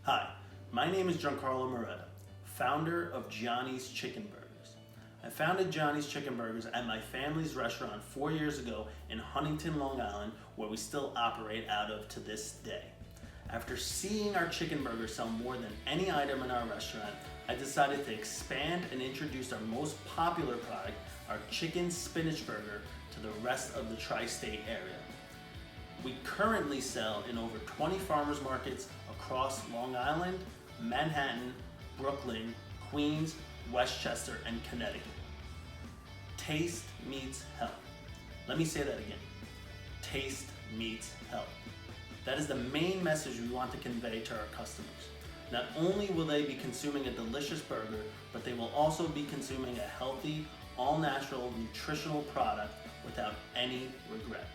Hi, my name is Giancarlo Moretta, founder of Gianni's Chicken Burgers. I founded Gianni's Chicken Burgers at my family's restaurant 4 years ago in Huntington, Long Island, where we still operate out of to this day. After seeing our chicken burgers sell more than any item in our restaurant, I decided to expand and introduce our most popular product, our chicken spinach burger, to the rest of the tri-state area. We currently sell in over 20 farmers markets across Long Island, Manhattan, Brooklyn, Queens, Westchester, and Connecticut. Taste meets health. Let me say that again. Taste meets health. That is the main message we want to convey to our customers. Not only will they be consuming a delicious burger, but they will also be consuming a healthy, all-natural, nutritional product without any regret.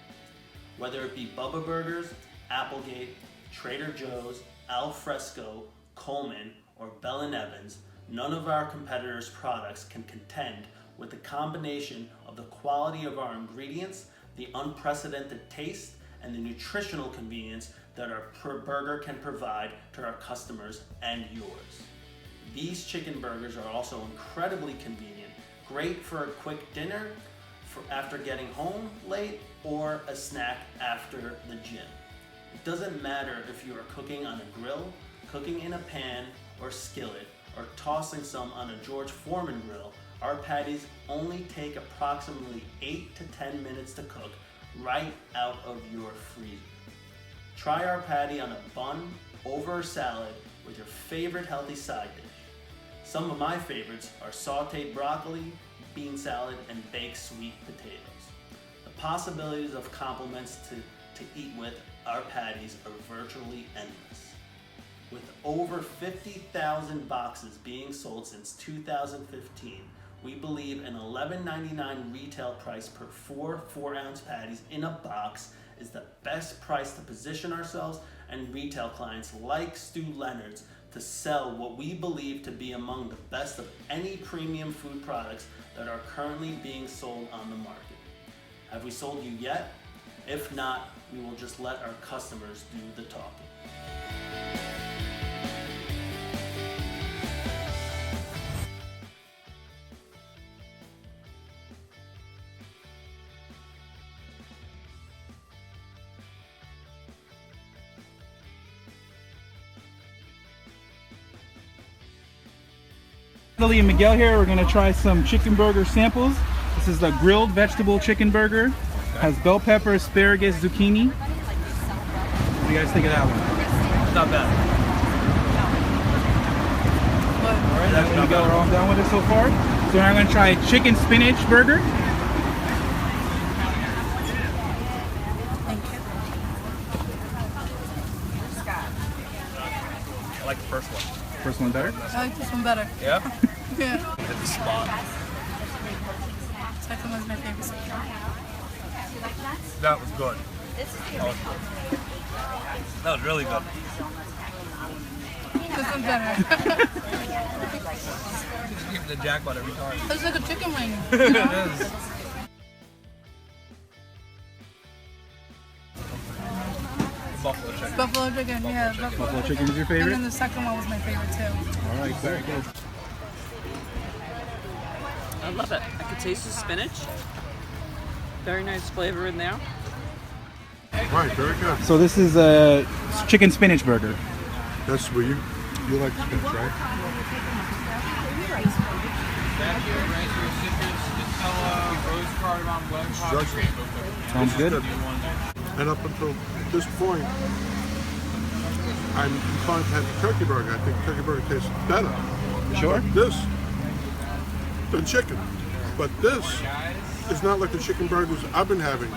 Whether it be Bubba Burgers, Applegate, Trader Joe's, Al Fresco, Coleman, or Bell & Evans, none of our competitors' products can contend with the combination of the quality of our ingredients, the unprecedented taste, and the nutritional convenience that our burger can provide to our customers and yours. These chicken burgers are also incredibly convenient, great for a quick dinner, after getting home late, or a snack after the gym. It doesn't matter if you are cooking on a grill, cooking in a pan or skillet, or tossing some on a George Foreman grill. Our patties only take approximately 8 to 10 minutes to cook right out of your freezer. Try our patty on a bun, over a salad, with your favorite healthy side dish. Some of my favorites are sauteed broccoli, bean salad, and baked sweet potatoes. The possibilities of compliments to eat with our patties are virtually endless. With over 50,000 boxes being sold since 2015, we believe an $11.99 retail price per 4 4-ounce patties in a box is the best price to position ourselves and retail clients like Leonard's to sell what we believe to be among the best of any premium food products that are currently being sold on the market. Have we sold you yet? If not, we will just let our customers do the talking. Lily and Miguel here. We're gonna try some chicken burger samples. This is the grilled vegetable chicken burger. Has bell pepper, asparagus, zucchini. What do you guys think of that one? It's not bad. Alright, Miguel, we're all done with it so far. So now I'm gonna try a chicken spinach burger. I like the first one. First one better? I like this one better. Yeah? Yeah. Hit the spot. Second one's my favorite. That was good. That was really good. This one's better. Just give it the jackpot every time. It's like a chicken wing. It is. Buffalo chicken. Buffalo chicken, yeah. Buffalo chicken is your And favorite? then the second one was my favorite too. Alright, very good. I love it. I can taste the spinach. Very nice flavor in there. Right, very good. So this is a chicken spinach burger. That's what you like spinach, right? Sounds good. And up until this point, I'm inclined to have the turkey burger. I think turkey burger tastes better. Sure. This than chicken. But this is not like the chicken burgers I've been having.